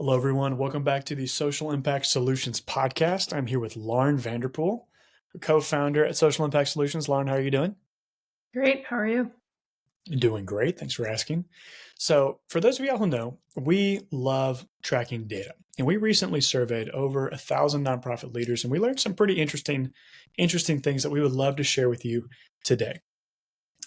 Hello, everyone. Welcome back to the Social Impact Solutions podcast. I'm here with Lauren Vanderpool, co-founder at Social Impact Solutions. Lauren, how are you doing? Great. How are you? Doing great. Thanks for asking. So for those of y'all who know, we love tracking data. And we recently surveyed over 1,000 nonprofit leaders, and we learned some pretty interesting things that we would love to share with you today.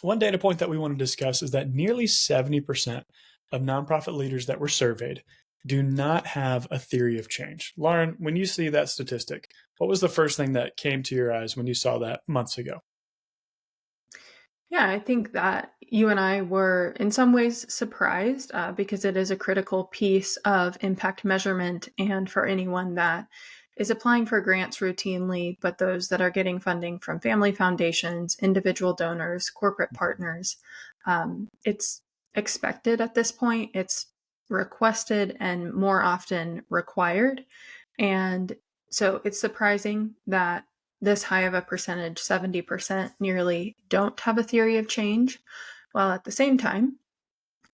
One data point that we want to discuss is that nearly 70% of nonprofit leaders that were surveyed do not have a theory of change. Lauren, when you see that statistic, what was the first thing that came to your eyes when you saw that months ago? Yeah, I think that you and I were in some ways surprised because it is a critical piece of impact measurement. And for anyone that is applying for grants routinely, but those that are getting funding from family foundations, individual donors, corporate partners, it's expected at this point. It's requested and more often required. And so it's surprising that this high of a percentage, 70% nearly, don't have a theory of change, while at the same time,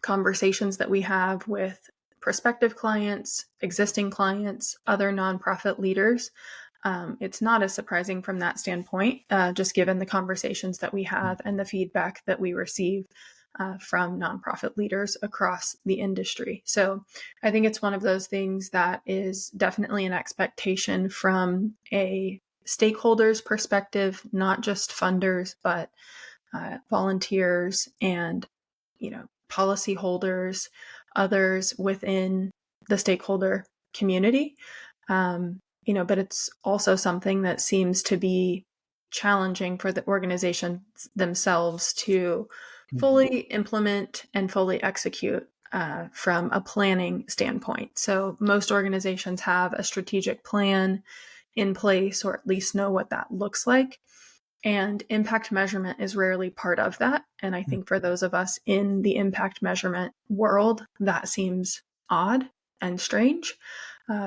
conversations that we have with prospective clients, existing clients, other nonprofit leaders, it's not as surprising from that standpoint, just given the conversations that we have and the feedback that we receive from nonprofit leaders across the industry. So I think it's one of those things that is definitely an expectation from a stakeholders perspective, not just funders, but volunteers and, policyholders, others within the stakeholder community. But it's also something that seems to be challenging for the organizations themselves to fully implement and fully execute from a planning standpoint. So most organizations have a strategic plan in place, or at least know what that looks like. And impact measurement is rarely part of that. And I think for those of us in the impact measurement world, that seems odd and strange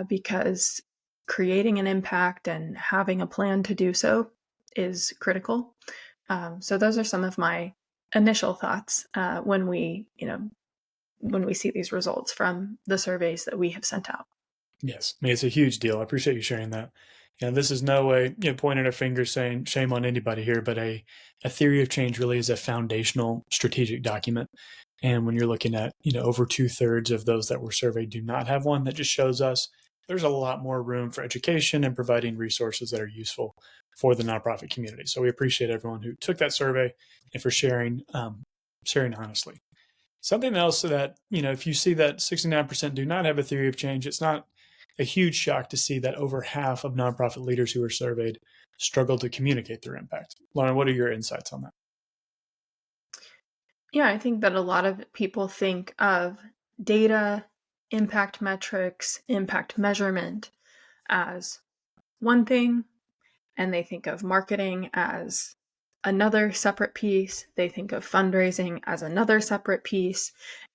because creating an impact and having a plan to do so is critical. So those are some of my initial thoughts when we see these results from the surveys that we have sent out. Yes, I mean, it's a huge deal. I appreciate you sharing that. This is no way, pointing a finger saying shame on anybody here, but a theory of change really is a foundational strategic document. And when you're looking at, over 2/3 of those that were surveyed do not have one, that just shows us there's a lot more room for education and providing resources that are useful for the nonprofit community. So we appreciate everyone who took that survey and for sharing honestly. Something else that, if you see that 69% do not have a theory of change, it's not a huge shock to see that over half of nonprofit leaders who were surveyed struggle to communicate their impact. Lauren, what are your insights on that? Yeah, I think that a lot of people think of data, impact metrics, impact measurement as one thing, and they think of marketing as another separate piece. They think of fundraising as another separate piece.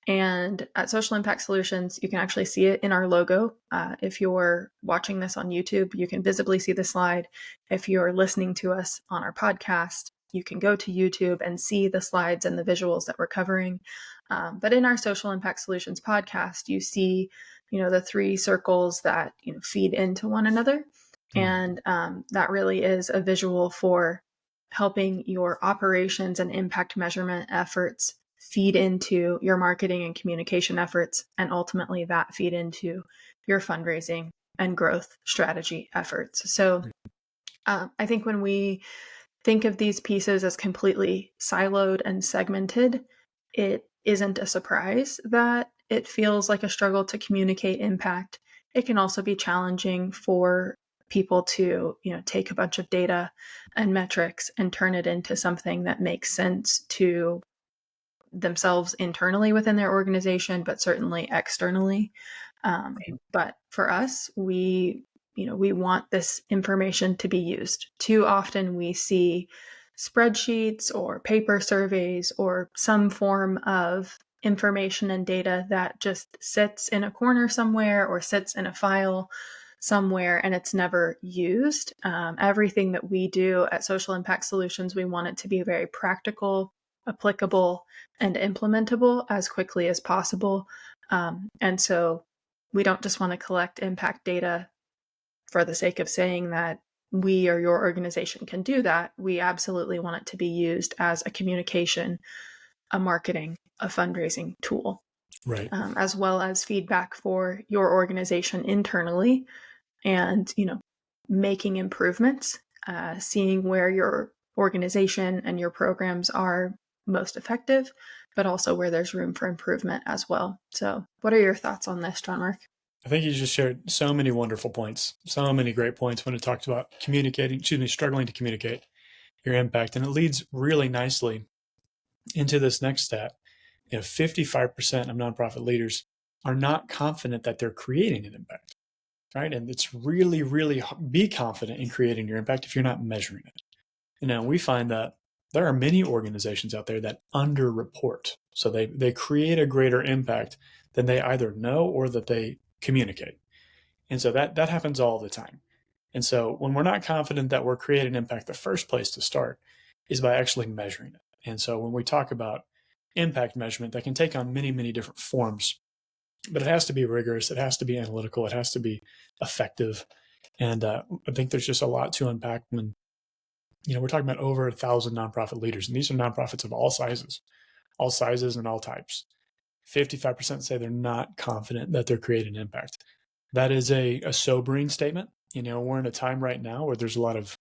And at Social Impact Solutions, you can actually see it in our logo. If you're watching this on YouTube, you can visibly see the slide. If you're listening to us on our podcast, you can go to YouTube and see the slides and the visuals that we're covering. But in our Social Impact Solutions podcast, you see, the three circles that feed into one another. And that really is a visual for helping your operations and impact measurement efforts feed into your marketing and communication efforts, and ultimately that feed into your fundraising and growth strategy efforts. So I think when we think of these pieces as completely siloed and segmented, it isn't a surprise that it feels like a struggle to communicate impact. It can also be challenging for people to, take a bunch of data and metrics and turn it into something that makes sense to themselves internally within their organization, but certainly externally. But for us, we want this information to be used. Too often we see spreadsheets or paper surveys or some form of information and data that just sits in a corner somewhere or sits in a file somewhere and it's never used. Everything that we do at Social Impact Solutions, we want it to be very practical, applicable, and implementable as quickly as possible. And so we don't just want to collect impact data for the sake of saying that we or your organization can do that. We absolutely want it to be used as a communication, a marketing, a fundraising tool, Right. as well as feedback for your organization internally, and making improvements, seeing where your organization and your programs are most effective, but also where there's room for improvement as well. So what are your thoughts on this, John Mark? I think you just shared so many wonderful points, so many great points when it talked about struggling to communicate your impact. And it leads really nicely into this next stat. 55% of nonprofit leaders are not confident that they're creating an impact, right? And it's really, really be confident in creating your impact if you're not measuring it. We find that there are many organizations out there that underreport. So they create a greater impact than they either know or that they communicate. And so that happens all the time. And so when we're not confident that we're creating impact, the first place to start is by actually measuring it. And so when we talk about impact measurement, that can take on many, many different forms, but it has to be rigorous. It has to be analytical. It has to be effective. And I think there's just a lot to unpack when, we're talking about over 1,000 nonprofit leaders, and these are nonprofits of all sizes and all types. 55% say they're not confident that they're creating impact. That is a sobering statement. We're in a time right now where there's a lot of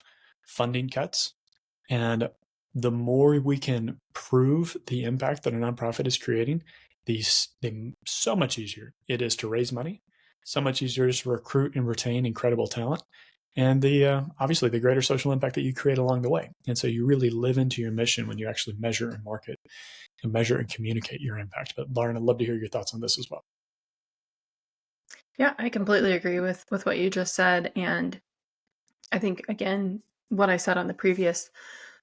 funding cuts, and the more we can prove the impact that a nonprofit is creating, so much easier it is to raise money, so much easier to recruit and retain incredible talent, and obviously the greater social impact that you create along the way. And so you really live into your mission when you actually measure and market and measure and communicate your impact. But Lauren, I'd love to hear your thoughts on this as well. Yeah, I completely agree with what you just said. And I think, again, what I said on the previous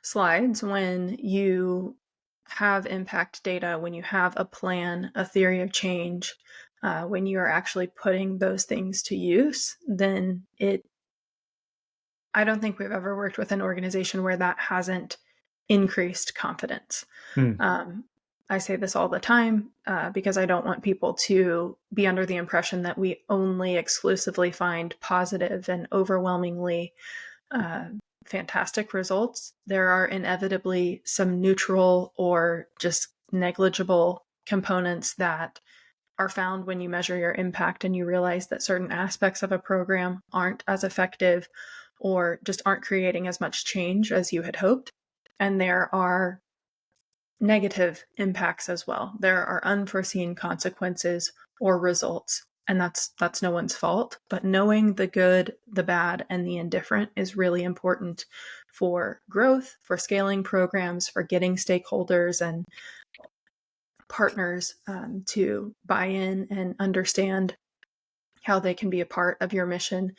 slides, when you have impact data, when you have a plan, a theory of change, when you are actually putting those things to use, then I don't think we've ever worked with an organization where that hasn't increased confidence. Hmm. I say this all the time because I don't want people to be under the impression that we only exclusively find positive and overwhelmingly fantastic results. There are inevitably some neutral or just negligible components that are found when you measure your impact and you realize that certain aspects of a program aren't as effective or just aren't creating as much change as you had hoped. And there are negative impacts as well. There are unforeseen consequences or results, and that's no one's fault. But knowing the good, the bad, and the indifferent is really important for growth, for scaling programs, for getting stakeholders and partners to buy in and understand how they can be a part of your mission.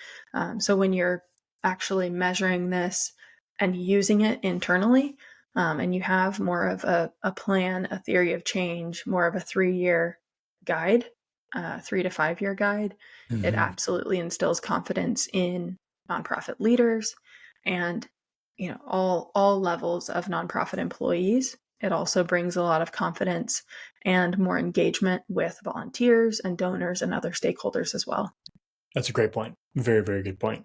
So when you're actually measuring this and using it internally, and you have more of a plan, a theory of change, more of a 3-year guide, 3 to 5 year guide, it Mm-hmm. absolutely instills confidence in nonprofit leaders and all levels of nonprofit employees. It also brings a lot of confidence and more engagement with volunteers and donors and other stakeholders as well. That's a great point. Very, very good point.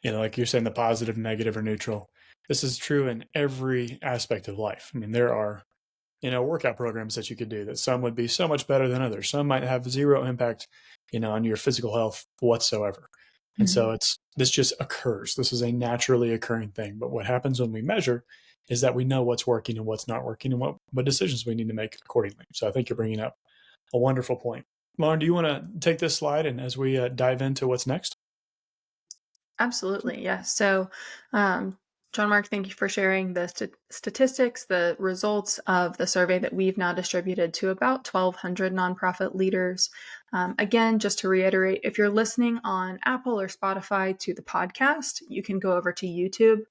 Like you're saying, the positive, negative, or neutral. This is true in every aspect of life. I mean, there are, workout programs that you could do that some would be so much better than others. Some might have zero impact, on your physical health whatsoever. And Mm-hmm. so this just occurs. This is a naturally occurring thing. But what happens when we measure is that we know what's working and what's not working and what decisions we need to make accordingly. So I think you're bringing up a wonderful point. Lauren, do you want to take this slide and as we dive into what's next? Absolutely, yes. So, John Mark, thank you for sharing the statistics, the results of the survey that we've now distributed to about 1,200 nonprofit leaders. Again, just to reiterate, if you're listening on Apple or Spotify to the podcast, you can go over to YouTube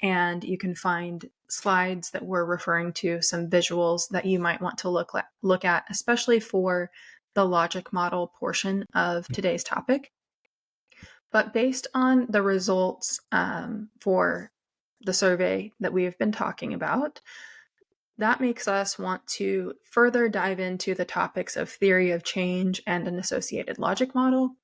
and you can find slides that we're referring to, some visuals that you might want to look at, especially for the logic model portion of today's topic. But based on the results for the survey that we have been talking about, that makes us want to further dive into the topics of theory of change and an associated logic model,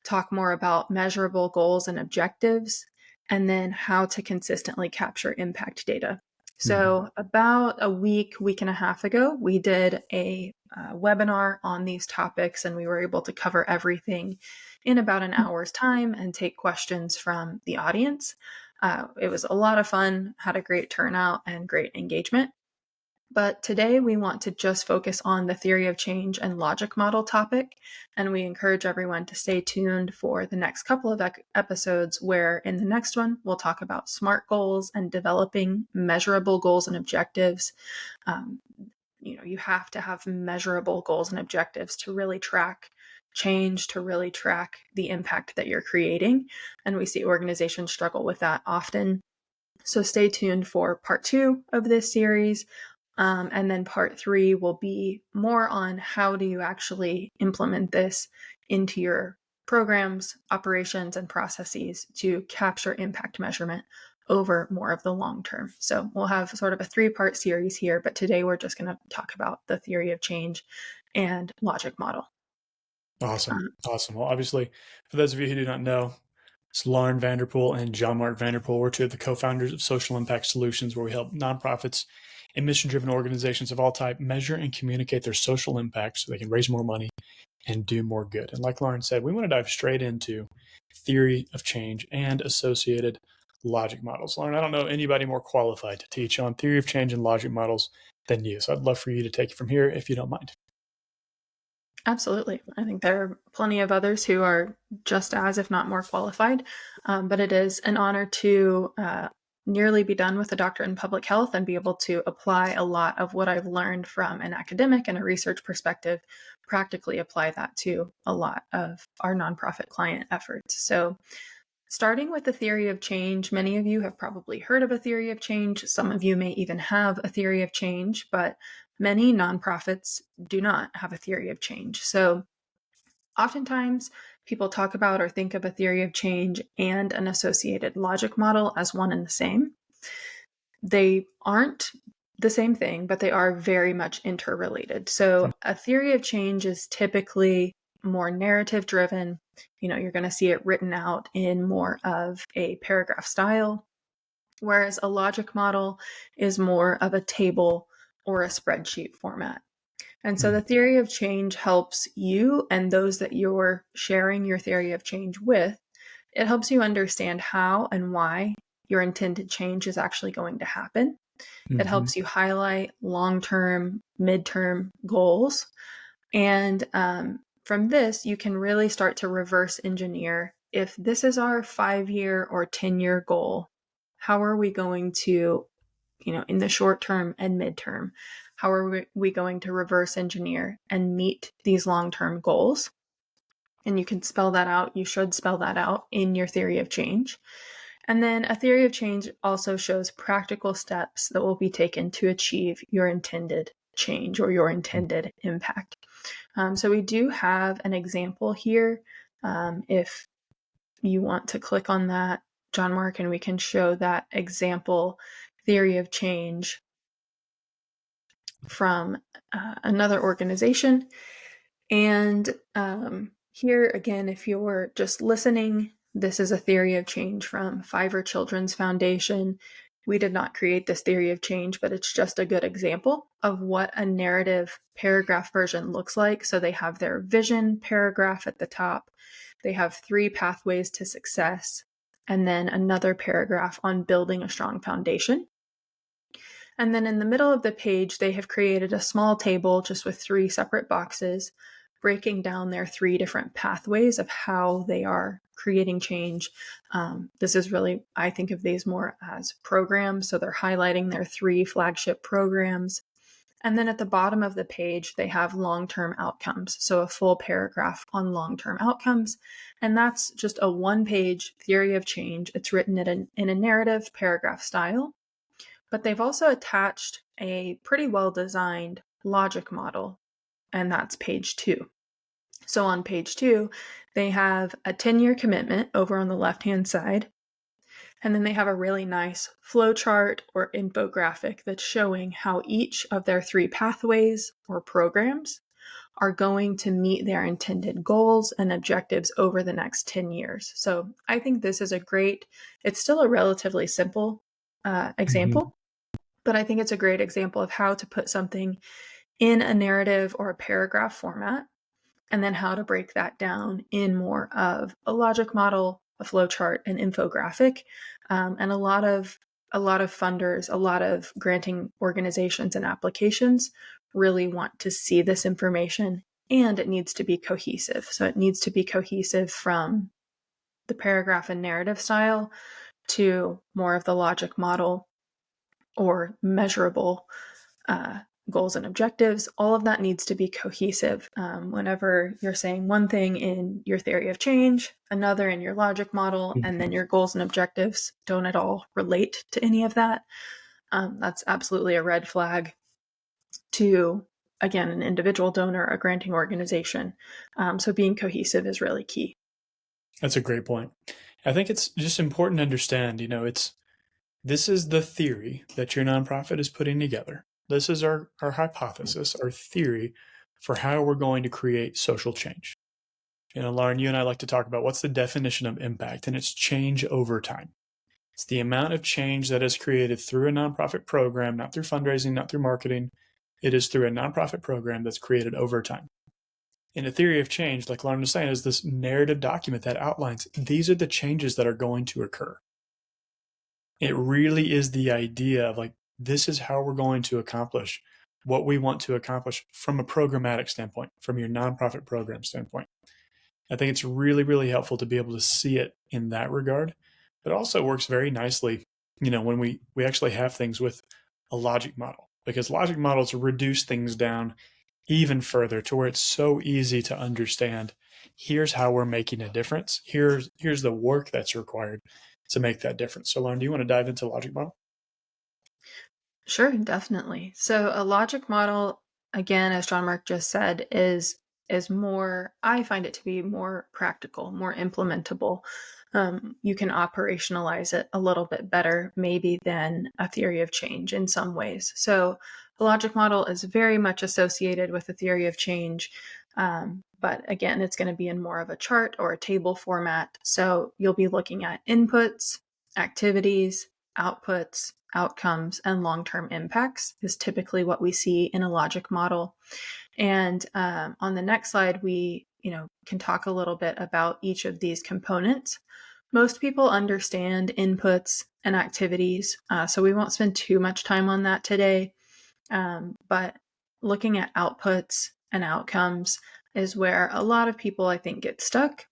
talk more about measurable goals and objectives, and then how to consistently capture impact data. So about a week and a half ago, we did a webinar on these topics, and we were able to cover everything in about an hour's time and take questions from the audience. It was a lot of fun, had a great turnout and great engagement. But today we want to just focus on the theory of change and logic model topic. And we encourage everyone to stay tuned for the next couple of episodes, where in the next one, we'll talk about SMART goals and developing measurable goals and objectives. You have to have measurable goals and objectives to really track change, to really track the impact that you're creating. And we see organizations struggle with that often. So stay tuned for part 2 of this series. And then part 3 will be more on how do you actually implement this into your programs, operations, and processes to capture impact measurement over more of the long term. So we'll have sort of a 3-part series here, but today we're just going to talk about the theory of change and logic model. Awesome. Awesome. Well, obviously, for those of you who do not know, it's Lauren Vanderpool and John Mark Vanderpool. We're two of the co-founders of Social Impact Solutions, where we help nonprofits and mission-driven organizations of all type measure and communicate their social impact so they can raise more money and do more good. And like Lauren said, we want to dive straight into theory of change and associated logic models. Lauren, I don't know anybody more qualified to teach on theory of change and logic models than you. So I'd love for you to take it from here if you don't mind. Absolutely. I think there are plenty of others who are just as, if not more qualified. But it is an honor to nearly be done with a doctorate in public health and be able to apply a lot of what I've learned from an academic and a research perspective, practically apply that to a lot of our nonprofit client efforts. So starting with the theory of change, many of you have probably heard of a theory of change. Some of you may even have a theory of change, but many nonprofits do not have a theory of change. So oftentimes people talk about or think of a theory of change and an associated logic model as one and the same. They aren't the same thing, but they are very much interrelated. So a theory of change is typically more narrative driven. You're going to see it written out in more of a paragraph style, whereas a logic model is more of a table or a spreadsheet format. And so the theory of change helps you and those that you're sharing your theory of change with. It helps you understand how and why your intended change is actually going to happen. It helps you highlight long-term, midterm goals. And from this, you can really start to reverse engineer. If this is our 5-year or 10-year goal, how are we going to, in the short term and midterm, how are we going to reverse engineer and meet these long-term goals? And you can spell that out. You should spell that out in your theory of change. And then a theory of change also shows practical steps that will be taken to achieve your intended change or your intended impact. So we do have an example here. If you want to click on that, John Mark, and we can show that example theory of change from another organization. And here again, if you're just listening, this is a theory of change from Fiverr Children's Foundation. We did not create this theory of change, but it's just a good example of what a narrative paragraph version looks like. So they have their vision paragraph at the top. They have 3 pathways to success, and then another paragraph on building a strong foundation. And then in the middle of the page, they have created a small table just with 3 separate boxes, breaking down their 3 different pathways of how they are creating change. This is really, I think of these more as programs. So they're highlighting their 3 flagship programs. And then at the bottom of the page, they have long-term outcomes. So a full paragraph on long-term outcomes. And that's just a 1-page theory of change. It's written in a narrative paragraph style. But they've also attached a pretty well-designed logic model, and that's page 2. So on page 2, they have a 10-year commitment over on the left-hand side. And then they have a really nice flow chart or infographic that's showing how each of their 3 pathways or programs are going to meet their intended goals and objectives over the next 10 years. So I think this is it's still a relatively simple Mhm. example, but I think it's a great example of how to put something in a narrative or a paragraph format, and then how to break that down in more of a logic model, a flowchart, an infographic, and a lot of funders, a lot of granting organizations and applications really want to see this information, and it needs to be cohesive. So it needs to be cohesive from the paragraph and narrative style to more of the logic model or measurable uh, goals and objectives. All of that needs to be cohesive. Whenever you're saying one thing in your theory of change, another in your logic model, and then your goals and objectives don't at all relate to any of that, that's absolutely a red flag to, again, an individual donor, a granting organization. So being cohesive is really key. That's a great point. I think it's just important to understand, this is the theory that your nonprofit is putting together. This is our hypothesis, our theory for how we're going to create social change. Lauren, you and I like to talk about what's the definition of impact, and it's change over time. It's the amount of change that is created through a nonprofit program, not through fundraising, not through marketing. It is through a nonprofit program that's created over time. And a theory of change, like Lauren was saying, is this narrative document that outlines these are the changes that are going to occur. It really is the idea of this is how we're going to accomplish what we want to accomplish from a programmatic standpoint, from your nonprofit program standpoint. I think it's really, really helpful to be able to see it in that regard. But it also works very nicely, when we actually have things with a logic model, because logic models reduce things down even further to where it's so easy to understand. Here's how we're making a difference. Here's the work that's required to make that difference. So, Lauren, do you want to dive into logic model? Sure, definitely. So a logic model, again, as John Mark just said, is more, I find it to be more practical, more implementable. You can operationalize it a little bit better, maybe, than a theory of change in some ways. So a logic model is very much associated with a theory of change. But again, it's going to be in more of a chart or a table format. So you'll be looking at inputs, activities, outputs, outcomes, and long-term impacts is typically what we see in a logic model. And on the next slide, we can talk a little bit about each of these components. Most people understand inputs and activities, so we won't spend too much time on that today. But looking at outputs and outcomes is where a lot of people, I think, get stuck.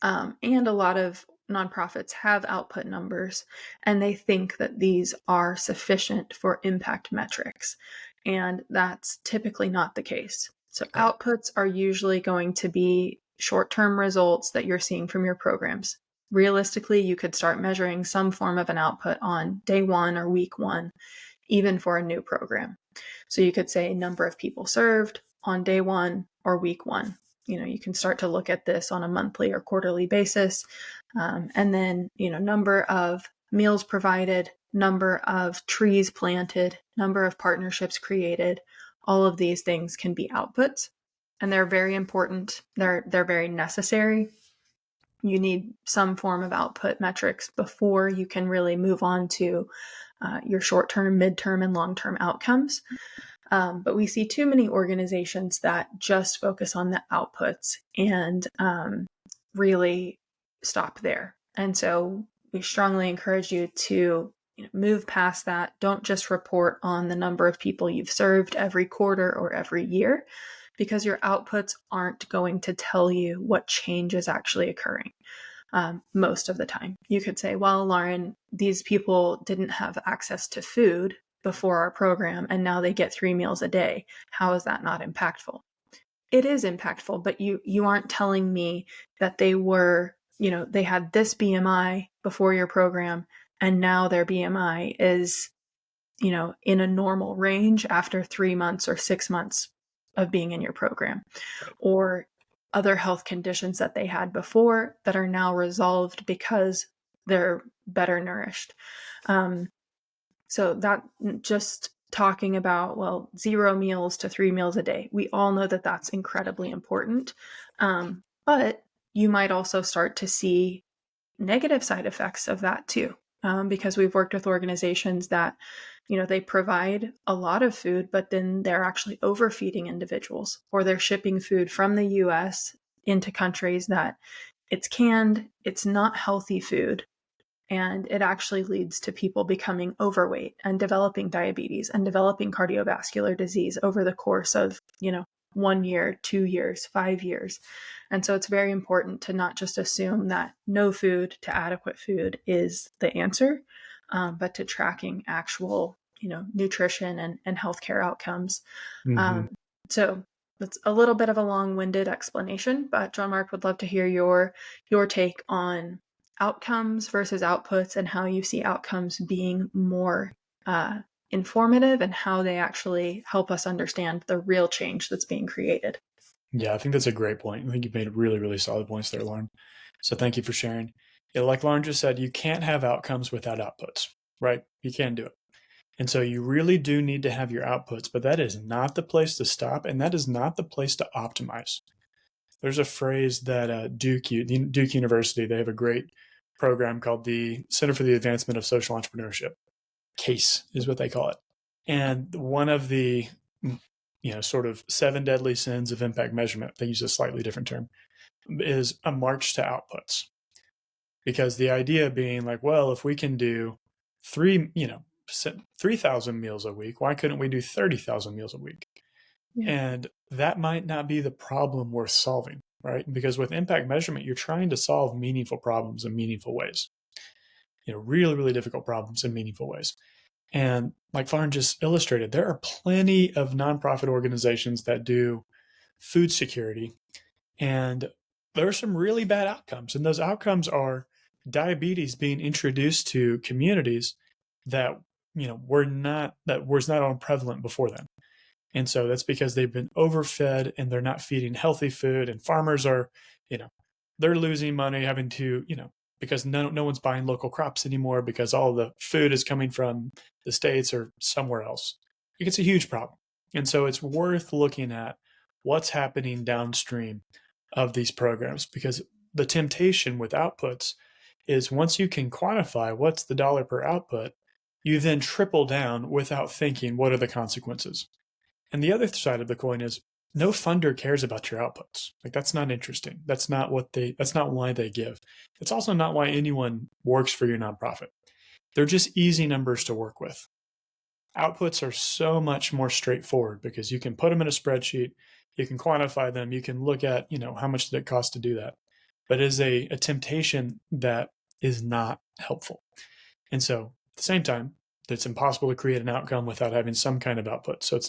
And a lot of nonprofits have output numbers, and they think that these are sufficient for impact metrics. And that's typically not the case. So, Right. outputs are usually going to be short term results that you're seeing from your programs. Realistically, you could start measuring some form of an output on day 1 or week 1, even for a new program. So, you could say number of people served on day 1 or week 1. You can start to look at this on a monthly or quarterly basis. And then, number of meals provided, number of trees planted, number of partnerships created. All of these things can be outputs, and they're very important. They're very necessary. You need some form of output metrics before you can really move on to your short-term, mid-term, and long-term outcomes. But we see too many organizations that just focus on the outputs and really stop there. And so we strongly encourage you to move past that. Don't just report on the number of people you've served every quarter or every year, because your outputs aren't going to tell you what change is actually occurring. Most of the time, you could say, well, Lauren, these people didn't have access to food before our program, and now they get 3 meals a day. How is that not impactful? It is impactful, but you aren't telling me that they were, they had this BMI before your program, and now their BMI is, in a normal range after 3 months or 6 months of being in your program, or other health conditions that they had before that are now resolved because their better nourished. So that just talking about, well, 0 meals to 3 meals a day. We all know that that's incredibly important. But you might also start to see negative side effects of that too. Because we've worked with organizations that, they provide a lot of food, but then they're actually overfeeding individuals, or they're shipping food from the US into countries that it's canned, it's not healthy food, and it actually leads to people becoming overweight and developing diabetes and developing cardiovascular disease over the course of, 1 year, 2 years, 5 years. And so it's very important to not just assume that no food to adequate food is the answer, but to tracking actual, nutrition and healthcare outcomes. Mm-hmm. So that's a little bit of a long-winded explanation, but John Mark would love to hear your take on outcomes versus outputs and how you see outcomes being more informative and how they actually help us understand the real change that's being created. Yeah, I think that's a great point. I think you've made really, really solid points there, Lauren. So thank you for sharing. Yeah, like Lauren just said, you can't have outcomes without outputs, right? You can't do it. And so you really do need to have your outputs, but that is not the place to stop, and that is not the place to optimize. There's a phrase that Duke University, they have a great program called the Center for the Advancement of Social Entrepreneurship. CASE is what they call it. And one of the sort of 7 deadly sins of impact measurement, they use a slightly different term, is a march to outputs. Because the idea being like, well, if we can do 3,000 meals a week, why couldn't we do 30,000 meals a week? Yeah. And that might not be the problem worth solving, right? Because with impact measurement, you're trying to solve meaningful problems in meaningful ways, really, really difficult problems in meaningful ways. And like Lauren just illustrated, there are plenty of nonprofit organizations that do food security, and there are some really bad outcomes. And those outcomes are diabetes being introduced to communities that was not on prevalent before then. And so that's because they've been overfed and they're not feeding healthy food. And farmers are, they're losing money having to, because no one's buying local crops anymore because all the food is coming from the States or somewhere else. It's a huge problem. And so it's worth looking at what's happening downstream of these programs, because the temptation with outputs is once you can quantify what's the dollar per output, you then triple down without thinking what are the consequences. And the other side of the coin is no funder cares about your outputs. Like that's not interesting. That's not why they give. It's also not why anyone works for your nonprofit. They're just easy numbers to work with. Outputs are so much more straightforward because you can put them in a spreadsheet, you can quantify them, you can look at, how much did it cost to do that. But it is a temptation that is not helpful. And so at the same time, it's impossible to create an outcome without having some kind of output. So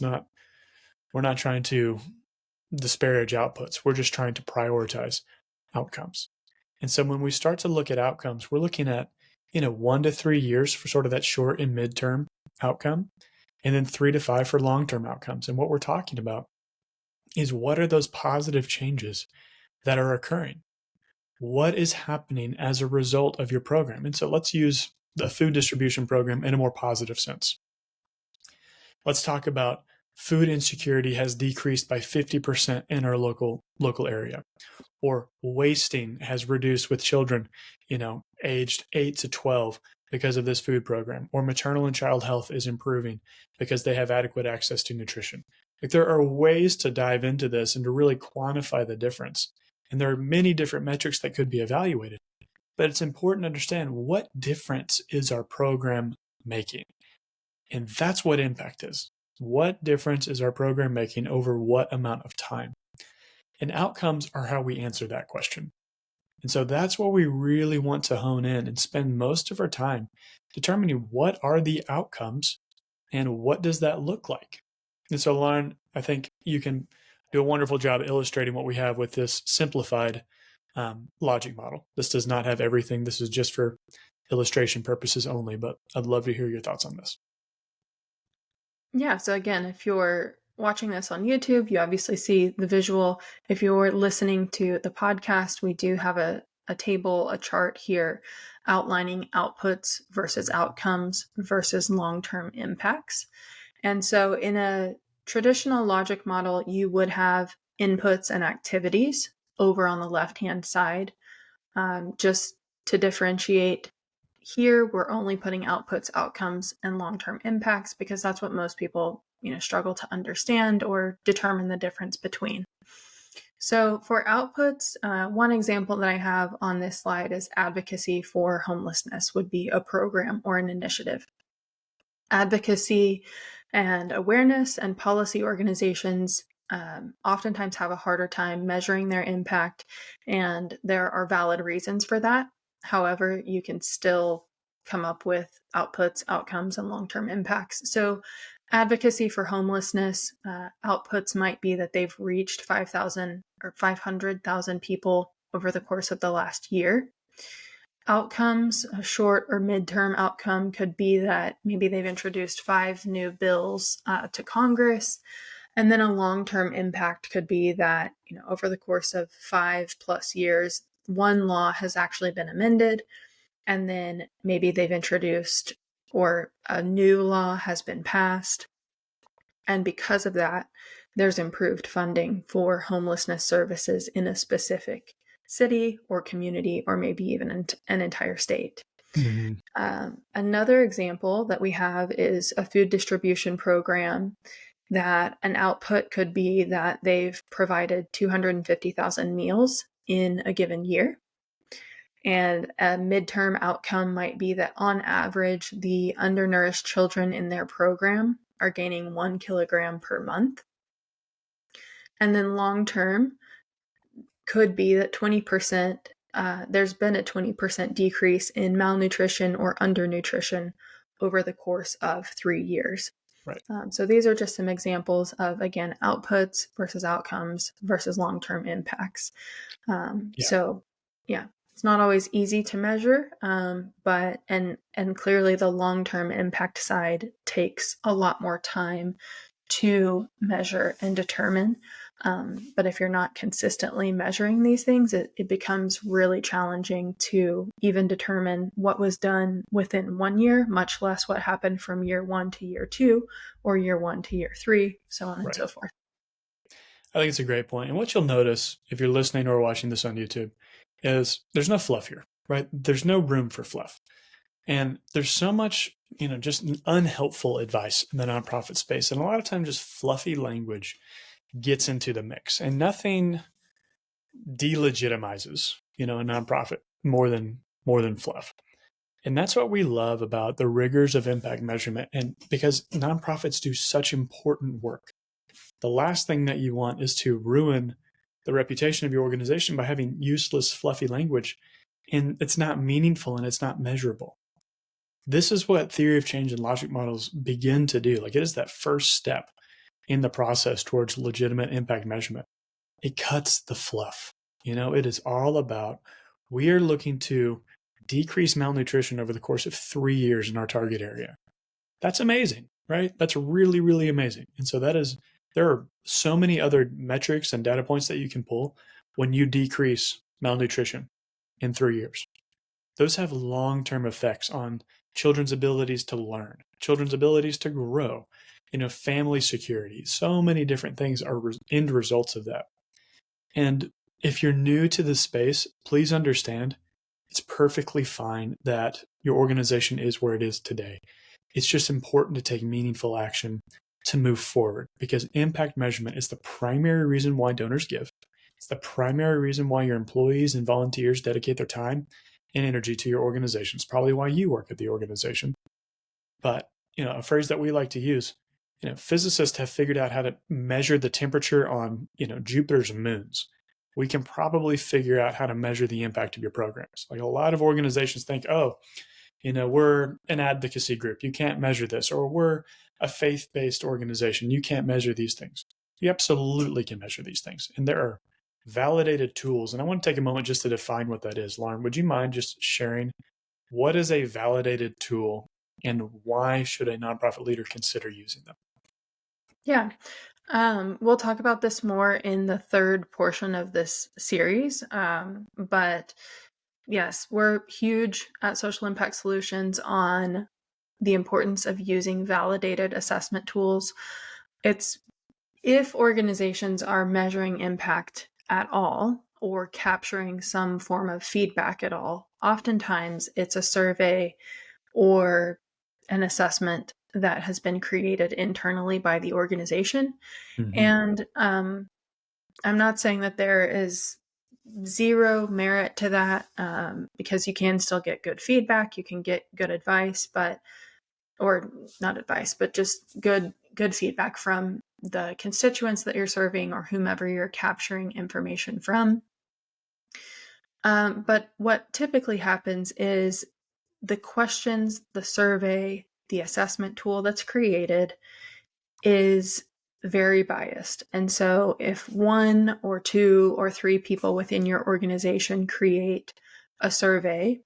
we're not trying to disparage outputs. We're just trying to prioritize outcomes. And so when we start to look at outcomes, we're looking at, 1 to 3 years for sort of that short and midterm outcome, and then 3 to 5 for long-term outcomes. And what we're talking about is what are those positive changes that are occurring? What is happening as a result of your program? And so let's use the food distribution program in a more positive sense. Let's talk about food insecurity has decreased by 50% in our local area, or wasting has reduced with children, aged 8 to 12 because of this food program, or maternal and child health is improving because they have adequate access to nutrition. Like there are ways to dive into this and to really quantify the difference. And there are many different metrics that could be evaluated, but it's important to understand what difference is our program making. And that's what impact is. What difference is our program making over what amount of time? And outcomes are how we answer that question. And so that's where we really want to hone in and spend most of our time determining what are the outcomes and what does that look like. And so, Lauren, I think you can do a wonderful job illustrating what we have with this simplified logic model. This does not have everything. This is just for illustration purposes only, but I'd love to hear your thoughts on this. Yeah, so again, if you're watching this on YouTube, you obviously see the visual. If you're listening to the podcast, we do have a a table, a chart here outlining outputs versus outcomes versus long-term impacts. And so in a traditional logic model, you would have inputs and activities over on the left-hand side. Just to differentiate, here we're only putting outputs, outcomes, and long-term impacts because that's what most people struggle to understand or determine the difference between. So for outputs, one example that I have on this slide is advocacy for homelessness would be a program or an initiative. Advocacy and awareness and policy organizations oftentimes have a harder time measuring their impact, and there are valid reasons for that. However, you can still come up with outputs, outcomes, and long-term impacts. So advocacy for homelessness outputs might be that they've reached 5,000 or 500,000 people over the course of the last year. Outcomes, a short or midterm outcome could be that maybe they've introduced 5 new bills to Congress. And then a long-term impact could be that, over the course of 5+ years, one law has actually been amended, and then maybe they've introduced or a new law has been passed. And because of that, there's improved funding for homelessness services in a specific city or community, or maybe even an entire state. Mm-hmm. Another example that we have is a food distribution program that an output could be that they've provided 250,000 meals in a given year. And a midterm outcome might be that on average, the undernourished children in their program are gaining 1 kilogram per month. And then long term could be that 20%, there's been a 20% decrease in malnutrition or undernutrition over the course of 3 years. Right. So these are just some examples of, again, outputs versus outcomes versus long-term impacts. So yeah, it's not always easy to measure, but clearly the long-term impact side takes a lot more time to measure and determine. But if you're not consistently measuring these things, it becomes really challenging to even determine what was done within 1 year, much less what happened from year 1 to year 2 or year 1 to year 3, so on and so forth. I think it's a great point. And what you'll notice if you're listening or watching this on YouTube is there's no fluff here, right? There's no room for fluff. And there's so much, just unhelpful advice in the nonprofit space. And a lot of times just fluffy language gets into the mix, and nothing delegitimizes, a nonprofit more than fluff. And that's what we love about the rigors of impact measurement. And because nonprofits do such important work, the last thing that you want is to ruin the reputation of your organization by having useless, fluffy language. And it's not meaningful and it's not measurable. This is what theory of change and logic models begin to do. Like, it is that first step in the process towards legitimate impact measurement. It cuts the fluff. It is all about, we are looking to decrease malnutrition over the course of 3 years in our target area. That's amazing, right? That's really, really amazing. And so there are so many other metrics and data points that you can pull when you decrease malnutrition in 3 years. Those have long-term effects on children's abilities to learn, children's abilities to grow, family security. So many different things are end results of that. And if you're new to this space, please understand it's perfectly fine that your organization is where it is today. It's just important to take meaningful action to move forward, because impact measurement is the primary reason why donors give. It's the primary reason why your employees and volunteers dedicate their time and energy to your organization. It's probably why you work at the organization. But, a phrase that we like to use, physicists have figured out how to measure the temperature on, Jupiter's moons. We can probably figure out how to measure the impact of your programs. Like, a lot of organizations think, oh, we're an advocacy group, you can't measure this, or we're a faith-based organization, you can't measure these things. You absolutely can measure these things. And there are validated tools. And I want to take a moment just to define what that is. Lauren, would you mind just sharing what is a validated tool and why should a nonprofit leader consider using them? Yeah. We'll talk about this more in the third portion of this series. But yes, we're huge at Social Impact Solutions on the importance of using validated assessment tools. It's if organizations are measuring impact at all or capturing some form of feedback at all, oftentimes it's a survey or an assessment that has been created internally by the organization. Mm-hmm. And I'm not saying that there is zero merit to that, because you can still get good feedback, you can get good advice, but or not advice, but just good feedback from the constituents that you're serving or whomever you're capturing information from. But what typically happens is the questions, the survey, the assessment tool that's created is very biased. And so if one or two or three people within your organization create a survey,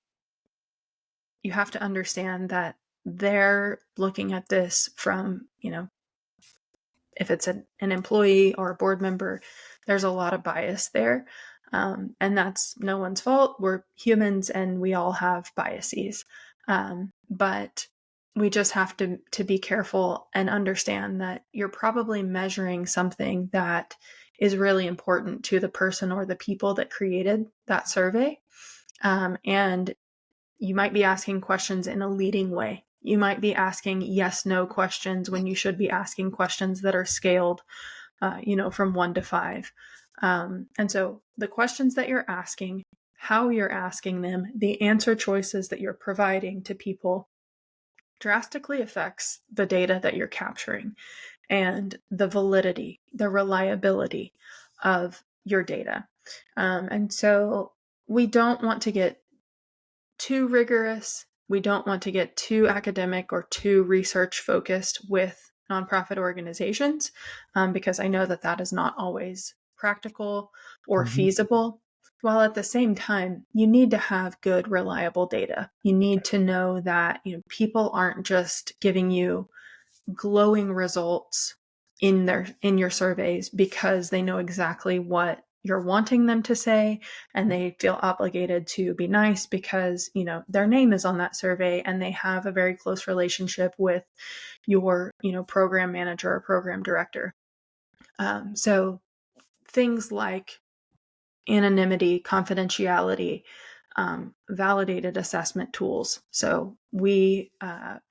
you have to understand that they're looking at this from, if it's an employee or a board member, there's a lot of bias there. And that's no one's fault. We're humans and we all have biases. But we just have to be careful and understand that you're probably measuring something that is really important to the person or the people that created that survey. And you might be asking questions in a leading way. You might be asking yes, no questions when you should be asking questions that are scaled, from 1 to 5. And so the questions that you're asking, how you're asking them, the answer choices that you're providing to people drastically affects the data that you're capturing and the validity, the reliability of your data. And so we don't want to get too rigorous. We don't want to get too academic or too research focused with nonprofit organizations, because I know that that is not always practical or Mm-hmm. feasible. While at the same time, you need to have good, reliable data. You need to know that people aren't just giving you glowing results in your surveys because they know exactly what you're wanting them to say, and they feel obligated to be nice because their name is on that survey and they have a very close relationship with your program manager or program director. So things like anonymity, confidentiality, validated assessment tools. So we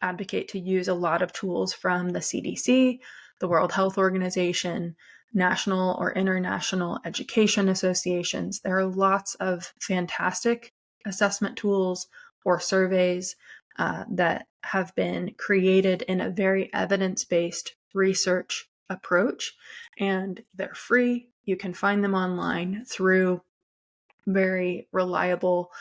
advocate to use a lot of tools from the CDC, the World Health Organization, national or international education associations. There are lots of fantastic assessment tools or surveys that have been created in a very evidence-based research approach, and they're free. You can find them online through very reliable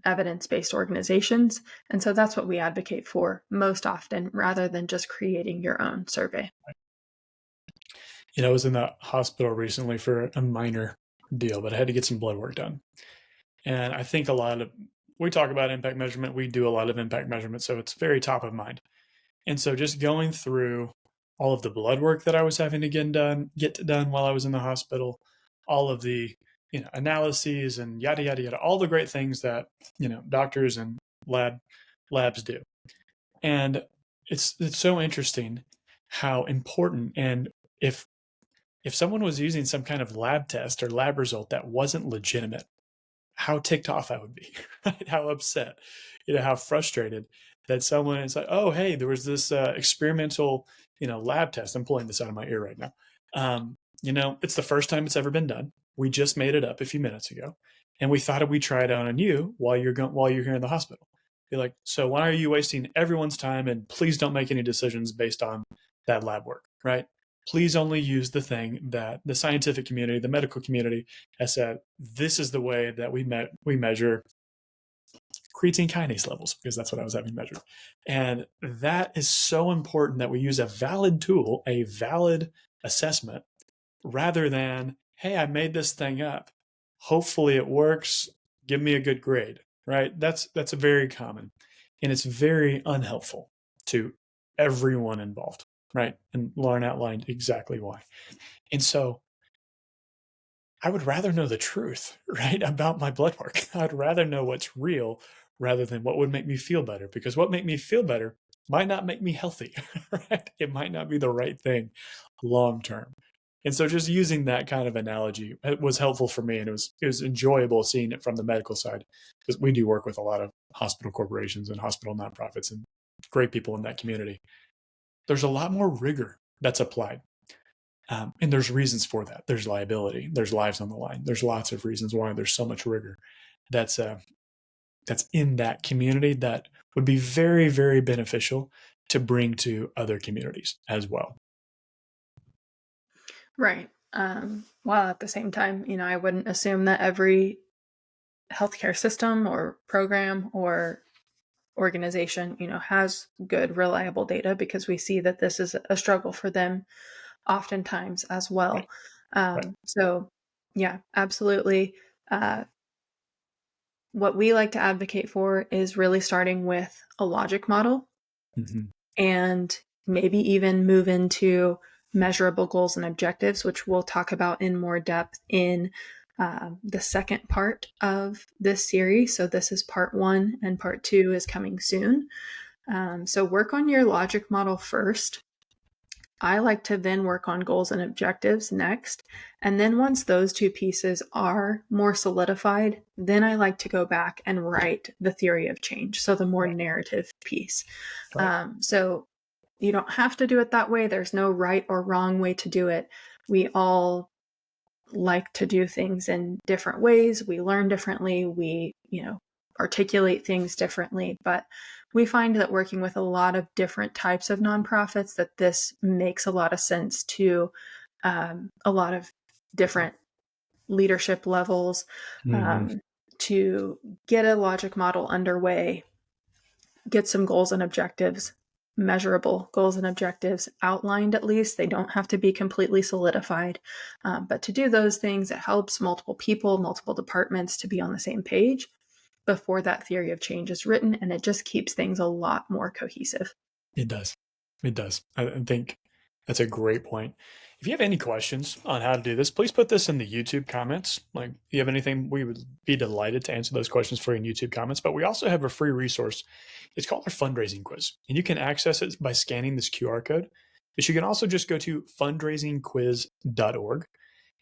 evidence-based organizations. And so that's what we advocate for most often, rather than just creating your own survey. I was in the hospital recently for a minor deal, but I had to get some blood work done. And I think we talk about impact measurement, we do a lot of impact measurement, so it's very top of mind. And so just going through all of the blood work that I was having to get done while I was in the hospital, all of the analyses and yada yada yada, all the great things that doctors and labs do. And it's so interesting how important, and if someone was using some kind of lab test or lab result that wasn't legitimate, how ticked off I would be, right? How upset, how frustrated that someone is like, oh, hey, there was this experimental, lab test. I'm pulling this out of my ear right now. It's the first time it's ever been done. We just made it up a few minutes ago, and we thought we'd try it out on you while you're here in the hospital. Be like, so why are you wasting everyone's time? And please don't make any decisions based on that lab work, right? Please only use the thing that the scientific community, the medical community has said, this is the way that we measure creatine kinase levels, because that's what I was having measured. And that is so important, that we use a valid tool, a valid assessment, rather than, hey, I made this thing up. Hopefully it works. Give me a good grade, right? That's a very common, and it's very unhelpful to everyone involved, right? And Lauren outlined exactly why. And so I would rather know the truth, right, about my blood work. I'd rather know what's real rather than what would make me feel better, because what make me feel better might not make me healthy, right? It might not be the right thing long term. And so just using that kind of analogy, it was helpful for me, and it was enjoyable seeing it from the medical side, because we do work with a lot of hospital corporations and hospital nonprofits and great people in that community. There's a lot more rigor that's applied. And there's reasons for that. There's liability. There's lives on the line. There's lots of reasons why there's so much rigor that's uh, that's in that community that would be very, very beneficial to bring to other communities as well. Right. While at the same time, I wouldn't assume that every healthcare system or program or organization, has good, reliable data, because we see that this is a struggle for them oftentimes as Right. well. Right. So, yeah, absolutely. Uh, what we like to advocate for is really starting with a logic model, Mm-hmm. and maybe even move into measurable goals and objectives, which we'll talk about in more depth in the second part of this series. So, this is part one, and part two is coming soon. So, work on your logic model first. I like to then work on goals and objectives next. And then once those two pieces are more solidified, then I like to go back and write the theory of change. So the more Right. narrative piece. Right. So you don't have to do it that way. There's no right or wrong way to do it. We all like to do things in different ways. We learn differently. We, articulate things differently. But we find that working with a lot of different types of nonprofits, that this makes a lot of sense to a lot of different leadership levels, Mm-hmm. um, to get a logic model underway, get some goals and objectives, measurable goals and objectives outlined at least. They don't have to be completely solidified. But to do those things, it helps multiple people, multiple departments to be on the same page before that theory of change is written. And it just keeps things a lot more cohesive. It does. It does. I think that's a great point. If you have any questions on how to do this, please put this in the YouTube comments. Like, if you have anything, we would be delighted to answer those questions for you in YouTube comments. But we also have a free resource. It's called our fundraising quiz, and you can access it by scanning this QR code. But you can also just go to fundraisingquiz.org.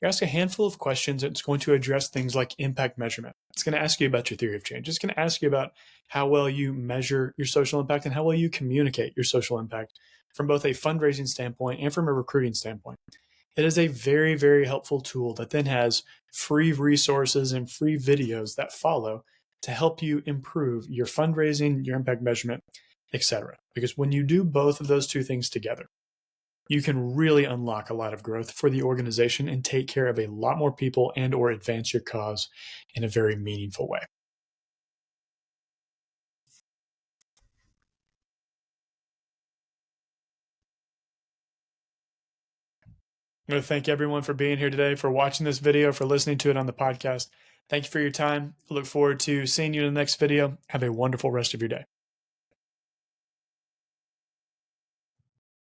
You ask a handful of questions. It's going to address things like impact measurement. It's going to ask you about your theory of change. It's going to ask you about how well you measure your social impact and how well you communicate your social impact from both a fundraising standpoint and from a recruiting standpoint. It is a very, very helpful tool that then has free resources and free videos that follow to help you improve your fundraising, your impact measurement, etc. Because when you do both of those two things together, you can really unlock a lot of growth for the organization and take care of a lot more people and or advance your cause in a very meaningful way. I want to thank everyone for being here today, for watching this video, for listening to it on the podcast. Thank you for your time. I look forward to seeing you in the next video. Have a wonderful rest of your day.